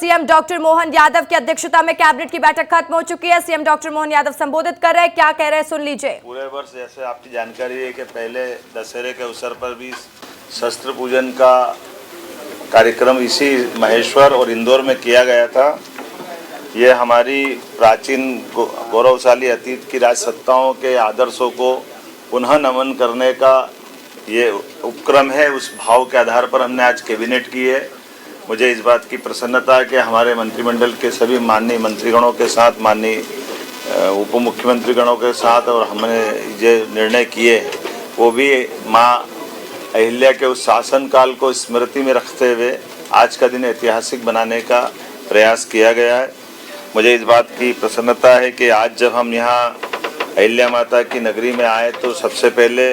CM doctor Mohan Yadav की अध्यक्षता में कैबिनेट की बैठक खत्म हो चुकी है। सीएम डॉक्टर मोहन यादव संबोधित कर रहे हैं, क्या कह रहे हैं सुन लीजिए। पूरे वर्ष जैसे आपकी जानकारी है कि पहले दशहरे के अवसर पर भी शस्त्र पूजन का कार्यक्रम इसी महेश्वर और इंदौर में किया गया था। ये हमारी प्राचीन गौरवशाली अतीत की राज सत्ताओं के आदर्शों को पुनः नमन करने का ये उपक्रम है। उस भाव के आधार पर हमने आज कैबिनेट की है। मुझे इस बात की प्रसन्नता है कि हमारे मंत्रिमंडल के सभी माननीय मंत्रीगणों के साथ, माननीय उप मुख्यमंत्रीगणों के साथ, और हमने जो निर्णय किए वो भी माँ अहिल्या के उस शासनकाल को स्मृति में रखते हुए आज का दिन ऐतिहासिक बनाने का प्रयास किया गया है। मुझे इस बात की प्रसन्नता है कि आज जब हम यहाँ अहिल्या माता की नगरी में आए तो सबसे पहले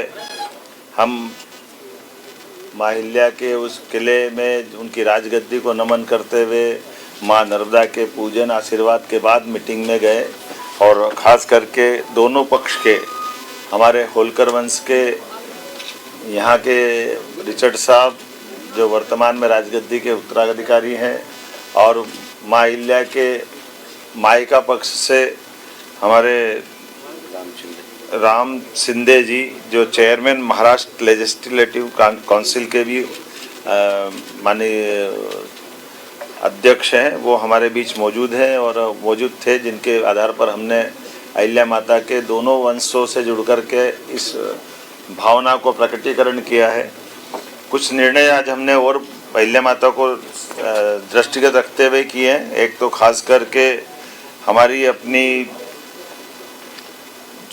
हम माँ अहिल्या के उस किले में उनकी राजगद्दी को नमन करते हुए माँ नर्मदा के पूजन आशीर्वाद के बाद मीटिंग में गए, और ख़ास करके दोनों पक्ष के हमारे होलकर वंश के यहाँ के रिचर्ड साहब जो वर्तमान में राजगद्दी के उत्तराधिकारी हैं, और माँ अहिल्या के मायका पक्ष से हमारे राम शिंदे जी जो चेयरमैन महाराष्ट्र लेजिस्लेटिव काउंसिल के भी माननीय अध्यक्ष हैं, वो हमारे बीच मौजूद हैं और मौजूद थे, जिनके आधार पर हमने अहिल्या माता के दोनों वंशों से जुड़ कर के इस भावना को प्रकटीकरण किया है। कुछ निर्णय आज हमने और अहिल्या माता को दृष्टिगत रखते हुए किए हैं। एक तो खास करके हमारी अपनी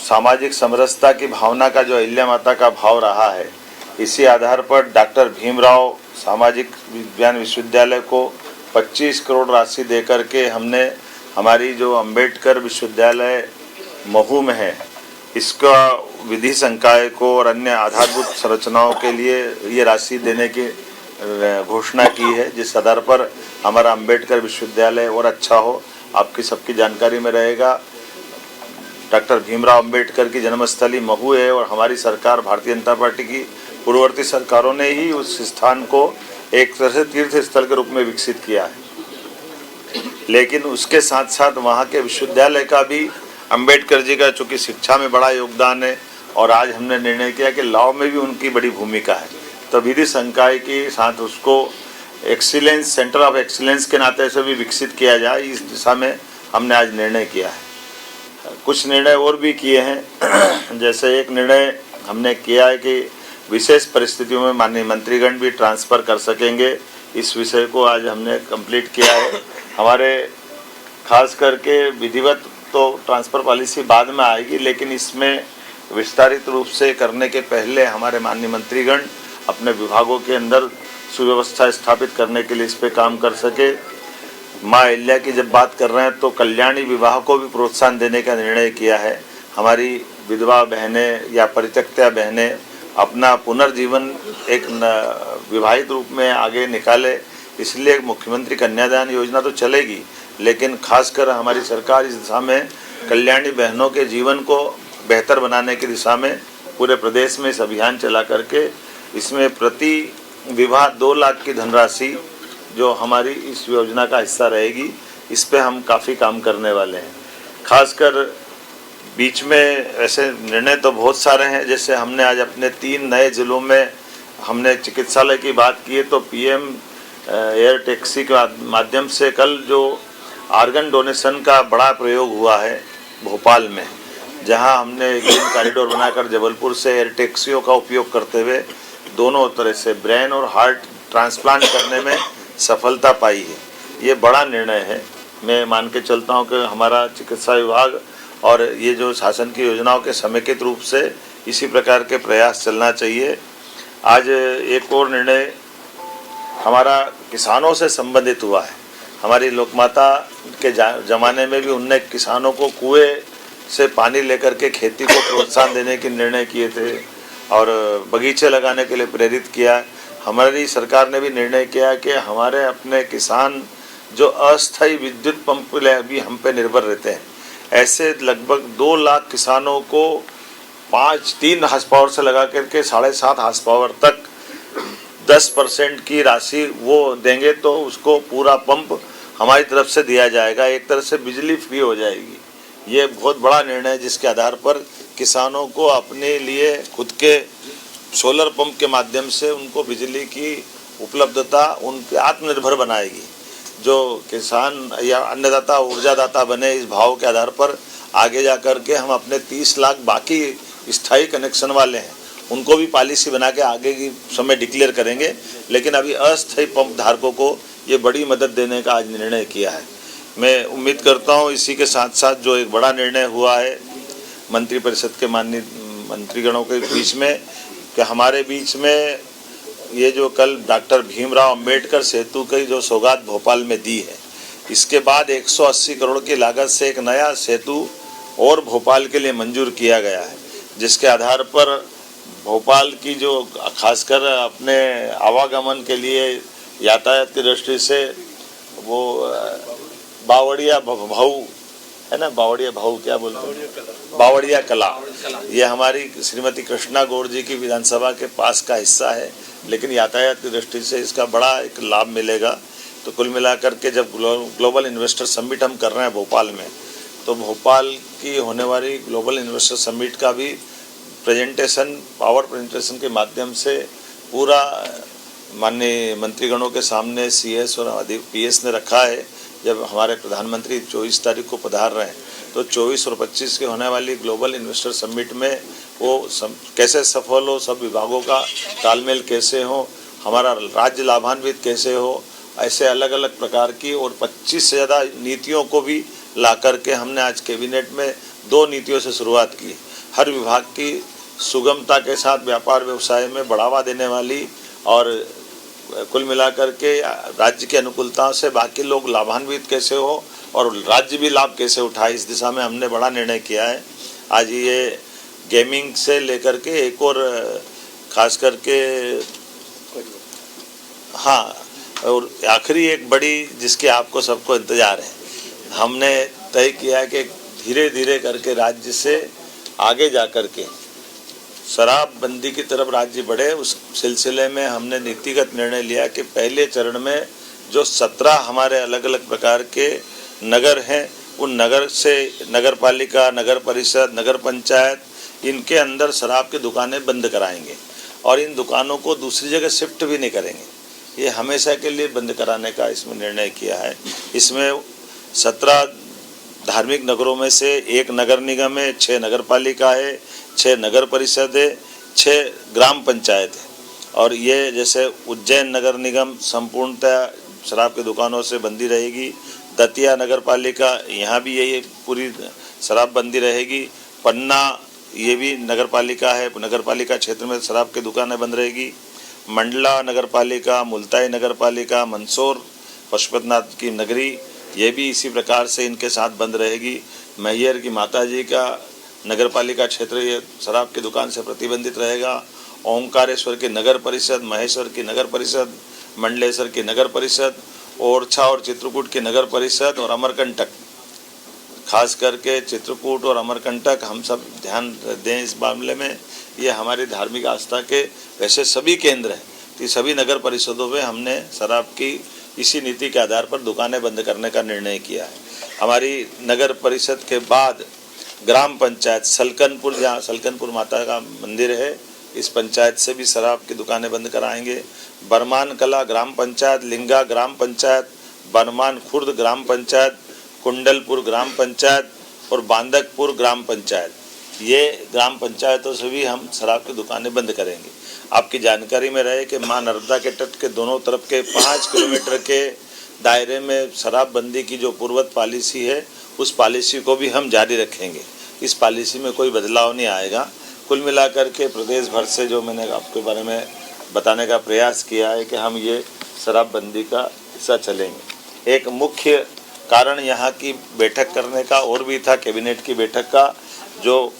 सामाजिक समरसता की भावना का जो अहिल्या माता का भाव रहा है, इसी आधार पर डॉक्टर भीमराव सामाजिक विज्ञान विश्वविद्यालय को 25 करोड़ राशि देकर के हमने हमारी जो अंबेडकर विश्वविद्यालय महू में है, इसका विधि संकाय को और अन्य आधारभूत संरचनाओं के लिए ये राशि देने की घोषणा की है, जिस आधार पर हमारा अंबेडकर विश्वविद्यालय और अच्छा हो। आपकी सबकी जानकारी में रहेगा, डॉक्टर भीमराव अंबेडकर की जन्मस्थली महू है, और हमारी सरकार भारतीय जनता पार्टी की पूर्ववर्ती सरकारों ने ही उस स्थान को एक तरह से तीर्थ स्थल के रूप में विकसित किया है। लेकिन उसके साथ साथ वहाँ के विश्वविद्यालय का भी अंबेडकर जी का चूँकि शिक्षा में बड़ा योगदान है, और आज हमने निर्णय किया कि लॉ में भी उनकी बड़ी भूमिका है, तो विधि संकाय के साथ उसको एक्सीलेंस, सेंटर ऑफ एक्सीलेंस के नाते से भी विकसित किया जाए, इस दिशा में हमने आज निर्णय किया है। कुछ निर्णय और भी किए हैं, जैसे एक निर्णय हमने किया है कि विशेष परिस्थितियों में माननीय मंत्रीगण भी ट्रांसफ़र कर सकेंगे। इस विषय को आज हमने कंप्लीट किया है। हमारे खास करके विधिवत तो ट्रांसफ़र पॉलिसी बाद में आएगी, लेकिन इसमें विस्तारित रूप से करने के पहले हमारे माननीय मंत्रीगण अपने विभागों के अंदर सुव्यवस्था स्थापित करने के लिए इस पर काम कर सके। माँ अहिल्या की जब बात कर रहे हैं तो कल्याणी विवाह को भी प्रोत्साहन देने का निर्णय किया है। हमारी विधवा बहनें या परित्यक्ता बहनें अपना पुनर्जीवन एक विवाहित रूप में आगे निकाले, इसलिए मुख्यमंत्री कन्यादान योजना तो चलेगी, लेकिन खासकर हमारी सरकार इस दिशा में कल्याणी बहनों के जीवन को बेहतर बनाने की दिशा में पूरे प्रदेश में इस अभियान चला करके इसमें प्रति विवाह 2 लाख की धनराशि जो हमारी इस योजना का हिस्सा रहेगी, इस पे हम काफ़ी काम करने वाले हैं। खासकर बीच में ऐसे निर्णय तो बहुत सारे हैं, जैसे हमने आज अपने 3 नए ज़िलों में हमने चिकित्सालय की बात की है, तो पीएम एयर टैक्सी के माध्यम से कल जो आर्गन डोनेशन का बड़ा प्रयोग हुआ है भोपाल में, जहां हमने एक कॉरिडोर बनाकर जबलपुर से एयर टैक्सियों का उपयोग करते हुए दोनों तरह से ब्रेन और हार्ट ट्रांसप्लांट करने में सफलता पाई है। ये बड़ा निर्णय है। मैं मान के चलता हूँ कि हमारा चिकित्सा विभाग और ये जो शासन की योजनाओं के समेकित रूप से इसी प्रकार के प्रयास चलना चाहिए। आज एक और निर्णय हमारा किसानों से संबंधित हुआ है। हमारी लोकमाता के ज़माने में भी उनने किसानों को कुएं से पानी लेकर के खेती को प्रोत्साहन देने के निर्णय किए थे और बगीचे लगाने के लिए प्रेरित किया। हमारी सरकार ने भी निर्णय किया कि हमारे अपने किसान जो अस्थायी विद्युत पंप भी हम पे निर्भर रहते हैं, ऐसे लगभग 2 लाख किसानों को 3 हार्स पावर से लगा करके 7.5 हार्स पावर तक 10% की राशि वो देंगे, तो उसको पूरा पंप हमारी तरफ से दिया जाएगा। एक तरह से बिजली फ्री हो जाएगी। ये बहुत बड़ा निर्णय है जिसके आधार पर किसानों को अपने लिए खुद के सोलर पंप के माध्यम से उनको बिजली की उपलब्धता उन पे आत्मनिर्भर बनाएगी। जो किसान या अन्नदाता ऊर्जादाता बने, इस भाव के आधार पर आगे जा कर के हम अपने 30 लाख बाकी स्थायी कनेक्शन वाले हैं उनको भी पॉलिसी बना के आगे की समय डिक्लेयर करेंगे। लेकिन अभी अस्थायी पंप धारकों को ये बड़ी मदद देने का आज निर्णय किया है। मैं उम्मीद करता हूँ इसी के साथ साथ जो एक बड़ा निर्णय हुआ है मंत्रिपरिषद के माननीय मंत्रीगणों के बीच में कि हमारे बीच में ये जो कल डॉक्टर भीमराव अंबेडकर सेतु की जो सौगात भोपाल में दी है, इसके बाद 180 करोड़ की लागत से एक नया सेतु और भोपाल के लिए मंजूर किया गया है, जिसके आधार पर भोपाल की जो खासकर अपने आवागमन के लिए यातायात की दृष्टि से वो बावड़िया भाऊ है ना, बावड़िया भाऊ क्या बोलते हैं, बावड़िया कला, ये हमारी श्रीमती कृष्णा गौड़ जी की विधानसभा के पास का हिस्सा है, लेकिन यातायात की दृष्टि से इसका बड़ा एक लाभ मिलेगा। तो कुल मिलाकर के जब ग्लोबल इन्वेस्टर समिट हम कर रहे हैं भोपाल में, तो भोपाल की होने वाली ग्लोबल इन्वेस्टर समिट का भी प्रेजेंटेशन पावर प्रेजेंटेशन के माध्यम से पूरा माननीय मंत्रीगणों के सामने CS और PS ने रखा है। जब हमारे प्रधानमंत्री 24 तारीख को पधार रहे हैं, तो 24 और 25 के होने वाली ग्लोबल इन्वेस्टर समिट में वो कैसे सफल हो, सब विभागों का तालमेल कैसे हो, हमारा राज्य लाभान्वित कैसे हो, ऐसे अलग अलग प्रकार की और 25 से ज़्यादा नीतियों को भी ला करके हमने आज कैबिनेट में 2 नीतियों से शुरुआत की। हर विभाग की सुगमता के साथ व्यापार व्यवसाय में बढ़ावा देने वाली और कुल मिलाकर के राज्य की अनुकूलताओं से बाकी लोग लाभान्वित कैसे हो और राज्य भी लाभ कैसे उठाए, इस दिशा में हमने बड़ा निर्णय किया है। आज ये गेमिंग से लेकर के एक और खास करके हाँ, और आखिरी एक बड़ी जिसके आपको सबको इंतज़ार है, हमने तय किया कि धीरे धीरे करके राज्य से आगे जा कर के शराबबंदी की तरफ राज्य बढ़े। उस सिलसिले में हमने नीतिगत निर्णय लिया कि पहले चरण में जो 17 हमारे अलग अलग प्रकार के नगर हैं, उन नगर से नगर पालिका, नगर परिषद, नगर पंचायत, इनके अंदर शराब की दुकानें बंद कराएंगे और इन दुकानों को दूसरी जगह शिफ्ट भी नहीं करेंगे। ये हमेशा के लिए बंद कराने का इसमें निर्णय किया है। इसमें 17 धार्मिक नगरों में से 1 नगर निगम है, 6 नगर पालिका है, 6 नगर परिषद है, 6 ग्राम पंचायत है। और ये जैसे उज्जैन नगर निगम संपूर्णतः शराब की दुकानों से बंदी रहेगी। दतिया नगर पालिका, यहाँ भी यही पूरी शराबबंदी रहेगी। पन्ना ये भी नगर पालिका है, नगर पालिका क्षेत्र में शराब की दुकानें बंद रहेगी। मंडला नगर पालिका, मुल्ताई नगर पालिका, मंदसौर पशुपतिनाथ की नगरी, ये भी इसी प्रकार से इनके साथ बंद रहेगी। मैहर की माताजी का नगर पालिका क्षेत्र ये शराब की दुकान से प्रतिबंधित रहेगा। ओंकारेश्वर की नगर परिषद, महेश्वर की नगर परिषद, मंडलेश्वर की नगर परिषद, ओरछा और चित्रकूट की नगर परिषद और अमरकंटक, खास करके चित्रकूट और अमरकंटक हम सब ध्यान दें इस मामले में। ये हमारी धार्मिक आस्था के वैसे सभी केंद्र हैं, तो सभी नगर परिषदों में हमने शराब की इसी नीति के आधार पर दुकानें बंद करने का निर्णय किया है। हमारी नगर परिषद के बाद ग्राम पंचायत सलकनपुर, जहाँ सलकनपुर माता का मंदिर है, इस पंचायत से भी शराब की दुकानें बंद कराएंगे। बरमान कला ग्राम पंचायत, लिंगा ग्राम पंचायत, बरमान खुर्द ग्राम पंचायत, कुंडलपुर ग्राम पंचायत और बांदकपुर ग्राम पंचायत, ये ग्राम पंचायतों से भी हम शराब की दुकानें बंद करेंगे। आपकी जानकारी में रहे कि माँ नर्मदा के तट के दोनों तरफ के 5 किलोमीटर के दायरे में शराबबंदी की जो पूर्वत पॉलिसी है, उस पॉलिसी को भी हम जारी रखेंगे। इस पॉलिसी में कोई बदलाव नहीं आएगा। कुल मिलाकर के प्रदेश भर से जो मैंने आपके बारे में बताने का प्रयास किया है कि हम ये शराबबंदी का हिस्सा चलेंगे। एक मुख्य कारण यहाँ की बैठक करने का और भी था, कैबिनेट की बैठक का, जो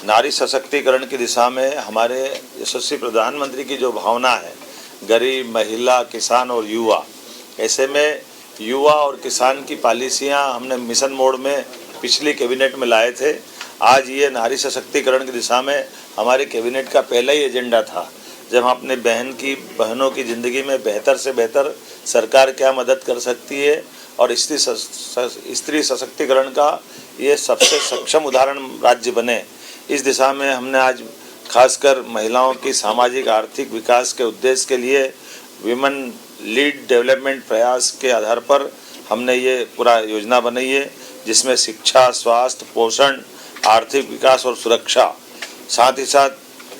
नारी सशक्तिकरण की दिशा में हमारे यशस्वी प्रधानमंत्री की जो भावना है, गरीब, महिला, किसान और युवा, ऐसे में युवा और किसान की पॉलिसियाँ हमने मिशन मोड में पिछली कैबिनेट में लाए थे। आज ये नारी सशक्तिकरण की दिशा में हमारे कैबिनेट का पहला ही एजेंडा था, जब हम अपने बहनों की ज़िंदगी में बेहतर से बेहतर सरकार क्या मदद कर सकती है और स्त्री सशक्तिकरण का ये सबसे सक्षम उदाहरण राज्य बने, इस दिशा में हमने आज खासकर महिलाओं की सामाजिक आर्थिक विकास के उद्देश्य के लिए विमेन लीड डेवलपमेंट प्रयास के आधार पर हमने ये पूरा योजना बनाई है, जिसमें शिक्षा, स्वास्थ्य, पोषण, आर्थिक विकास और सुरक्षा, साथ ही साथ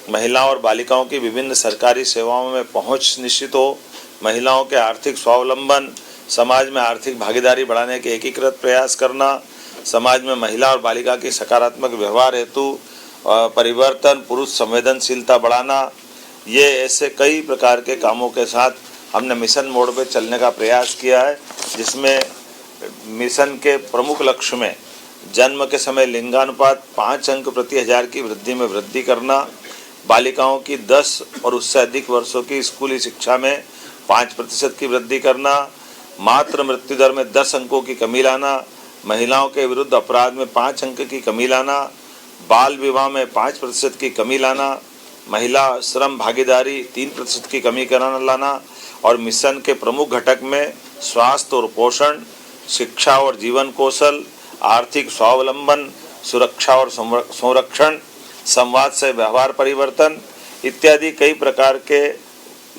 महिलाओं और बालिकाओं की विभिन्न सरकारी सेवाओं में पहुंच निश्चित हो, महिलाओं के आर्थिक स्वावलंबन, समाज में आर्थिक भागीदारी बढ़ाने के एकीकृत प्रयास करना, समाज में महिला और बालिका की सकारात्मक व्यवहार हेतु परिवर्तन, पुरुष संवेदनशीलता बढ़ाना, ये ऐसे कई प्रकार के कामों के साथ हमने मिशन मोड पे चलने का प्रयास किया है, जिसमें मिशन के प्रमुख लक्ष्य में जन्म के समय लिंगानुपात 5 अंक प्रति हजार की वृद्धि में वृद्धि करना, बालिकाओं की 10 और उससे अधिक वर्षों की स्कूली शिक्षा में 5% की वृद्धि करना, मातृ मृत्यु दर में 10 अंकों की कमी लाना, महिलाओं के विरुद्ध अपराध में 5 अंक की कमी लाना, बाल विवाह में 5% की कमी लाना, महिला श्रम भागीदारी 3% की कमी कराना लाना, और मिशन के प्रमुख घटक में स्वास्थ्य और पोषण, शिक्षा और जीवन कौशल, आर्थिक स्वावलंबन, सुरक्षा और संरक्षण, संवाद से व्यवहार परिवर्तन इत्यादि कई प्रकार के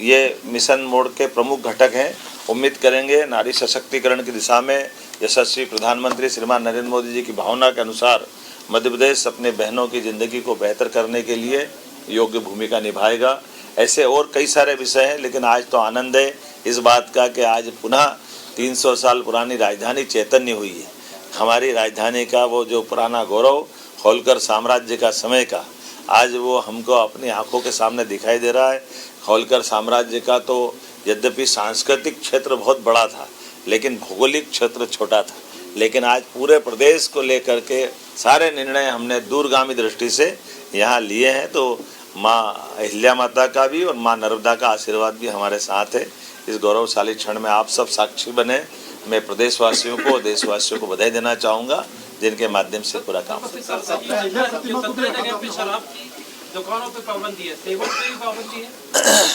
ये मिशन मोड के प्रमुख घटक हैं। उम्मीद करेंगे नारी सशक्तिकरण की दिशा में यशस्वी प्रधानमंत्री श्रीमान नरेंद्र मोदी जी की भावना के अनुसार मध्य प्रदेश अपने बहनों की ज़िंदगी को बेहतर करने के लिए योग्य भूमिका निभाएगा। ऐसे और कई सारे विषय हैं, लेकिन आज तो आनंद है इस बात का कि आज पुनः 300 साल पुरानी राजधानी चैतन्य हुई है। हमारी राजधानी का वो जो पुराना गौरव, होलकर साम्राज्य का समय का, आज वो हमको अपनी आंखों के सामने दिखाई दे रहा है। होलकर साम्राज्य का तो यद्यपि सांस्कृतिक क्षेत्र बहुत बड़ा था, लेकिन भौगोलिक क्षेत्र छोटा था, लेकिन आज पूरे प्रदेश को लेकर के सारे निर्णय हमने दूरगामी दृष्टि से यहाँ लिए हैं। तो माँ अहिल्या माता का भी और माँ नर्मदा का आशीर्वाद भी हमारे साथ है। इस गौरवशाली क्षण में आप सब साक्षी बने। मैं प्रदेशवासियों को, देशवासियों को बधाई देना चाहूँगा, जिनके माध्यम से पूरा काम दुकानों पे पाबंदी है, टेबल पे भी पाबंदी है।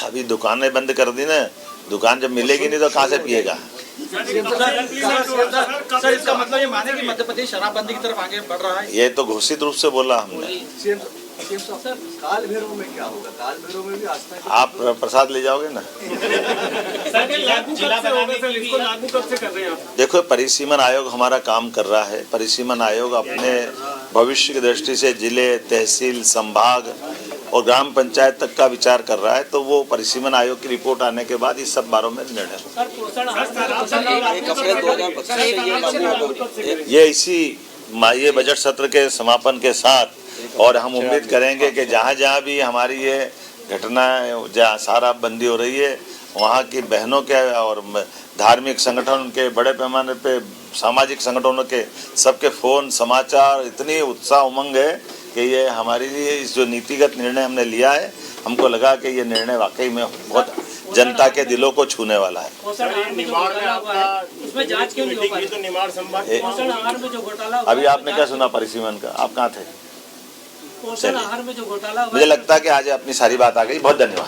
अभी दुकानें बंद कर दी ना, दुकान जब मिलेगी नहीं तो कहाँ से पिएगा। सर इसका मतलब ये माने कि मध्य प्रदेश शराबबंदी की तरफ आगे बढ़ रहा है? ये तो घोषित रूप से बोला हमने। काल भैरव में क्या होगा? काल भैरव में भी आस्था आप प्रसाद ले जाओगे ना। लागू कब से कर रहे हैं आप? देखो, परिसीमन आयोग हमारा काम कर रहा है। परिसीमन आयोग अपने भविष्य की दृष्टि से जिले, तहसील, संभाग और ग्राम पंचायत तक का विचार कर रहा है। तो वो परिसीमन आयोग की रिपोर्ट आने के बाद इस सब बारों में निर्णय होगा। ये बजट सत्र के समापन के साथ, और हम उम्मीद करेंगे कि जहाँ जहाँ भी हमारी ये घटना, जहाँ शराबबंदी हो रही है, वहाँ की बहनों के और धार्मिक संगठन के, बड़े पैमाने पे सामाजिक संगठनों के सबके फ़ोन, समाचार, इतनी उत्साह उमंग है कि ये हमारे लिए इस जो नीतिगत निर्णय हमने लिया है, हमको लगा कि ये निर्णय वाकई में बहुत जनता के दिलों को छूने वाला है। अभी आपने क्या सुना परिसीमन का? आप कहाँ थे? पोषण आहार में जो घोटाला हुआ, मुझे लगता है कि आज अपनी सारी बात आ गई। बहुत धन्यवाद।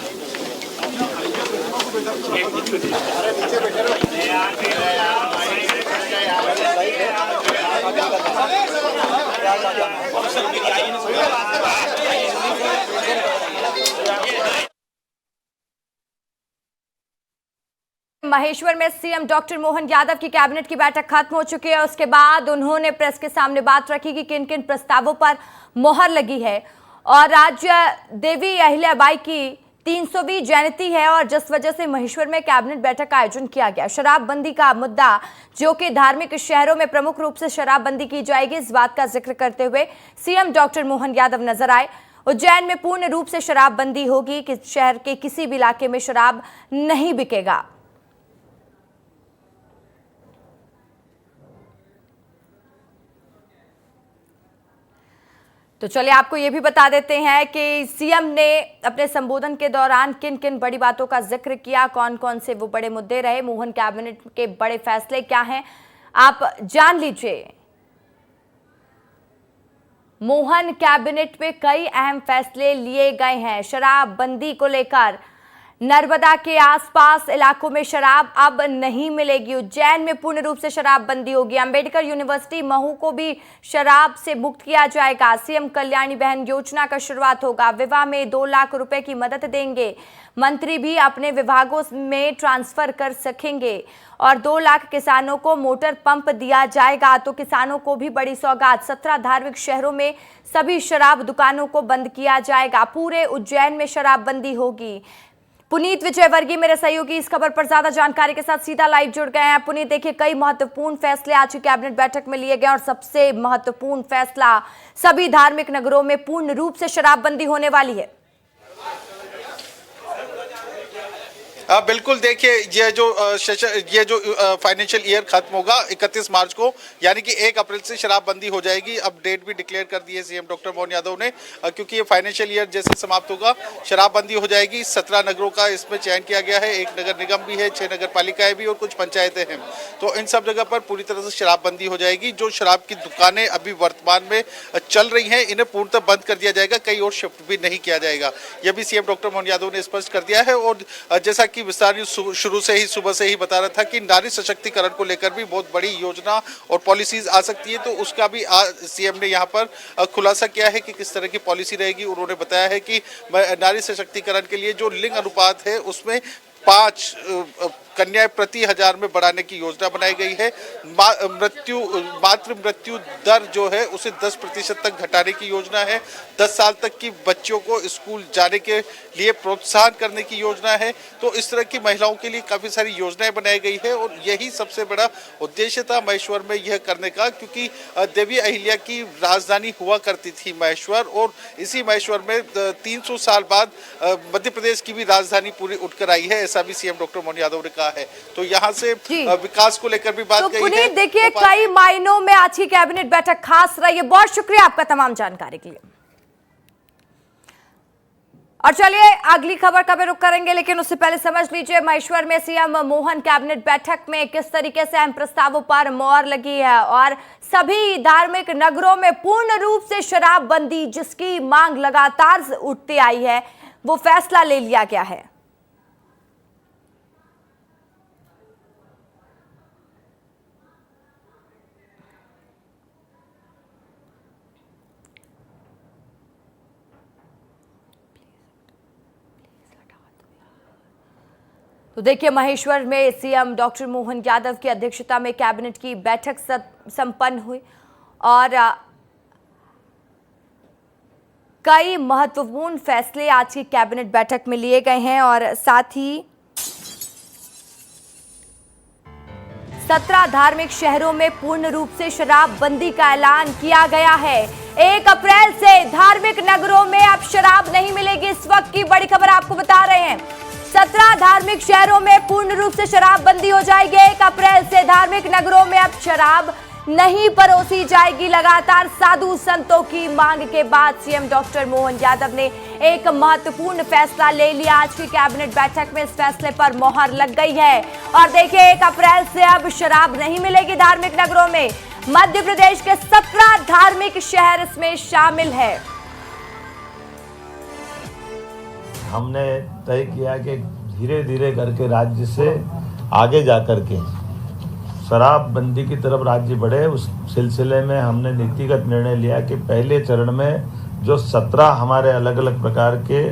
महेश्वर में सीएम डॉक्टर मोहन यादव की कैबिनेट की बैठक खत्म हो चुकी है। उसके बाद उन्होंने प्रेस के सामने बात रखी कि किन किन प्रस्तावों पर मोहर लगी है। और आज देवी अहिल्याबाई की 300वीं जयंती है और जिस वजह से महेश्वर में कैबिनेट बैठक का आयोजन किया गया। शराबबंदी का मुद्दा, जो कि धार्मिक शहरों में प्रमुख रूप से शराबबंदी की जाएगी, इस बात का जिक्र करते हुए सीएम डॉक्टर मोहन यादव नजर आए। उज्जैन में पूर्ण रूप से शराबबंदी होगी कि शहर के किसी भी इलाके में शराब नहीं बिकेगा। तो चलिए आपको ये भी बता देते हैं कि सीएम ने अपने संबोधन के दौरान किन किन बड़ी बातों का जिक्र किया, कौन कौन से वो बड़े मुद्दे रहे, मोहन कैबिनेट के बड़े फैसले क्या हैं, आप जान लीजिए। मोहन कैबिनेट में कई अहम फैसले लिए गए हैं। शराबबंदी को लेकर नर्मदा के आसपास इलाकों में शराब अब नहीं मिलेगी। उज्जैन में पूर्ण रूप से शराब बंदी होगी। अंबेडकर यूनिवर्सिटी महू को भी शराब से मुक्त किया जाएगा। सीएम कल्याणी बहन योजना का शुरुआत होगा। विवाह में 2 लाख रुपए की मदद देंगे। मंत्री भी अपने विभागों में ट्रांसफर कर सकेंगे और 2 लाख किसानों को मोटर पंप दिया जाएगा। तो किसानों को भी बड़ी सौगात। 17 धार्मिक शहरों में सभी शराब दुकानों को बंद किया जाएगा। पूरे उज्जैन में शराबबंदी होगी। पुनीत विजयवर्गीय मेरे सहयोगी इस खबर पर ज्यादा जानकारी के साथ सीधा लाइव जुड़ गए हैं। पुनीत, देखिए कई महत्वपूर्ण फैसले आज की कैबिनेट बैठक में लिए गए और सबसे महत्वपूर्ण फैसला, सभी धार्मिक नगरों में पूर्ण रूप से शराबबंदी होने वाली है। बिल्कुल, देखिए ये जो फाइनेंशियल ईयर खत्म होगा 31 मार्च को, यानी कि 1 अप्रैल से शराबबंदी हो जाएगी। अब डेट भी डिक्लेयर कर दी है सीएम डॉक्टर मोहन यादव ने, क्योंकि ये फाइनेंशियल ईयर जैसे समाप्त होगा शराबबंदी हो जाएगी। 17 नगरों का इसमें चयन किया गया है। 1 नगर निगम भी है, 6 नगर पालिकाएं भी और कुछ पंचायतें हैं। तो इन सब जगह पर पूरी तरह से शराबबंदी हो जाएगी। जो शराब की दुकानें अभी वर्तमान में चल रही हैं, इन्हें पूर्णतः बंद कर दिया जाएगा। कहीं और शिफ्ट भी नहीं किया जाएगा। यह भी सीएम डॉक्टर मोहन यादव ने स्पष्ट कर दिया है। और जैसा कि विस्तार शुरू से ही सुबह से ही बता रहा था कि नारी सशक्तिकरण को लेकर भी बहुत बड़ी योजना और पॉलिसीज आ सकती है, तो उसका भी सीएम ने यहाँ पर खुलासा किया है कि किस तरह की पॉलिसी रहेगी। उन्होंने बताया है कि नारी सशक्तिकरण के लिए जो लिंग अनुपात है उसमें 5 कन्याएं प्रति 1000 में बढ़ाने की योजना बनाई गई है। मातृ मृत्यु दर जो है उसे 10% तक घटाने की योजना है। 10 साल तक की बच्चियों को स्कूल जाने के लिए प्रोत्साहन करने की योजना है। तो इस तरह की महिलाओं के लिए काफ़ी सारी योजनाएं बनाई गई है और यही सबसे बड़ा उद्देश्य था महेश्वर में यह करने का, क्योंकि देवी अहिल्या की राजधानी हुआ करती थी महेश्वर, और इसी महेश्वर में 300 साल बाद मध्य प्रदेश की भी राजधानी पूरी उठकर आई है। ऐसा भी सीएम डॉक्टर मोहन यादव ने कहा है। तो यहाँ से विकास को लेकर भी बात कही है। देखिए कई मायनों में आज की कैबिनेट बैठक खास रही है। बहुत शुक्रिया आपका तमाम जानकारी के लिए। और चलिए अगली खबर का भी रुख करेंगे, लेकिन उससे पहले समझ लीजिए महेश्वर में सीएम मोहन कैबिनेट बैठक में किस तरीके से अहम प्रस्तावों पर मोहर लगी है और सभी धार्मिक नगरों में पूर्ण रूप से शराबबंदी जिसकी मांग लगातार उठती आई है, वो फैसला ले लिया गया है। तो देखिए महेश्वर में सीएम डॉक्टर मोहन यादव की अध्यक्षता में कैबिनेट की बैठक संपन्न हुई और कई महत्वपूर्ण फैसले आज की कैबिनेट बैठक में लिए गए हैं और साथ ही 17 धार्मिक शहरों में पूर्ण रूप से शराबबंदी का ऐलान किया गया है। 1 अप्रैल से धार्मिक नगरों में अब शराब नहीं मिलेगी। इस वक्त की बड़ी खबर आपको बता रहे हैं। 17 धार्मिक शहरों में पूर्ण रूप से शराबबंदी हो जाएगी। 1 अप्रैल से धार्मिक नगरों में अब शराब नहीं परोसी जाएगी। लगातार साधु संतों की मांग के बाद सीएम डॉक्टर मोहन यादव ने एक महत्वपूर्ण फैसला ले लिया। आज की कैबिनेट बैठक में इस फैसले पर मोहर लग गई है और देखिए 1 अप्रैल से अब शराब नहीं मिलेगी धार्मिक नगरों में। मध्य प्रदेश के 17 धार्मिक शहर इसमें शामिल है। हमने तय किया कि धीरे धीरे करके राज्य से आगे जा कर के शराबबंदी की तरफ राज्य बढ़े। उस सिलसिले में हमने नीतिगत निर्णय लिया कि पहले चरण में जो 17 हमारे अलग अलग प्रकार के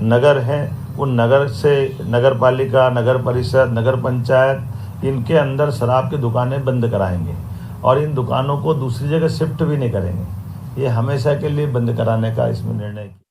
नगर हैं, उन नगर से नगर पालिका, नगर परिषद, नगर पंचायत, इनके अंदर शराब की दुकानें बंद कराएंगे और इन दुकानों को दूसरी जगह शिफ्ट भी नहीं करेंगे। ये हमेशा के लिए बंद कराने का इसमें निर्णय किया।